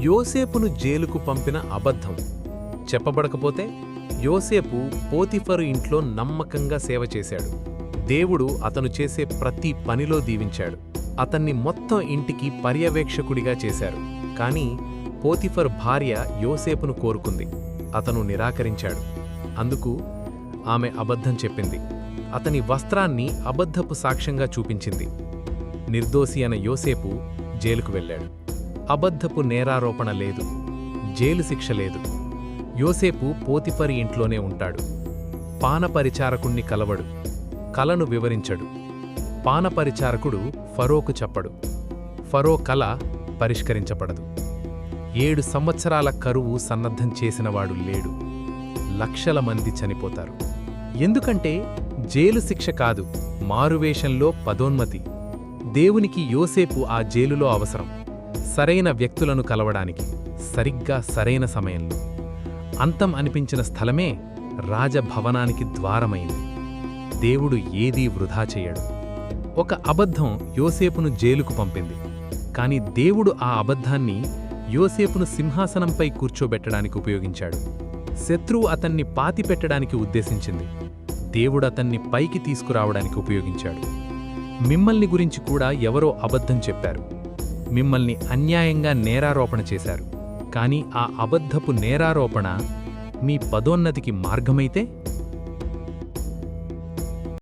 యోసేపును జైలుకు పంపిన అబద్ధం. చెప్పబడకపోతే యోసేపు పోతిఫరు ఇంట్లో నమ్మకంగా సేవ చేశాడు. దేవుడు అతను చేసే ప్రతి పనిలో దీవించాడు. అతన్ని మొత్తం ఇంటికి పర్యవేక్షకుడిగా చేశారు. కాని పోతిఫర్ భార్య యోసేపును కోరుకుంది. అతను నిరాకరించాడు. అందుకు ఆమె అబద్ధం చెప్పింది. అతని వస్త్రాన్ని అబద్ధపు సాక్ష్యంగా చూపించింది. నిర్దోషి అయిన యోసేపు జైలుకు వెళ్ళాడు. అబద్ధపు నేరారోపణ లేదు, జైలు శిక్ష లేదు. యోసేపు పోతిఫరి ఇంట్లోనే ఉంటాడు. పానపరిచారకుణ్ణి కలవడు, కలను వివరించడు. పానపరిచారకుడు ఫరోకు చెప్పడు. ఫరో కల పరిష్కరించబడదు. 7 సంవత్సరాల కరువు సన్నద్ధం చేసినవాడు లేడు. లక్షల మంది చనిపోతారు. ఎందుకంటే జైలు శిక్ష కాదు, మారువేషంలో పదోన్నతి. దేవునికి యోసేపు ఆ జైలులో అవసరం, సరైన వ్యక్తులను కలవడానికి, సరిగ్గా సరైన సమయంలో. అంతం అనిపించిన స్థలమే రాజభవనానికి ద్వారమైంది. దేవుడు ఏదీ వృధా చెయ్యడు. ఒక అబద్ధం యోసేపును జైలుకు పంపింది. కాని దేవుడు ఆ అబద్ధాన్ని యోసేపును సింహాసనంపై కూర్చోబెట్టడానికి ఉపయోగించాడు. శత్రువు అతన్ని పాతిపెట్టడానికి ఉద్దేశించింది. దేవుడతన్ని పైకి తీసుకురావడానికి ఉపయోగించాడు. మిమ్మల్ని గురించి కూడా ఎవరో అబద్ధం చెప్పారు. మిమ్మల్ని అన్యాయంగా నేరారోపణ చేశారు. కాని ఆ అబద్ధపు నేరారోపణ మీ పదోన్నతికి మార్గమైతే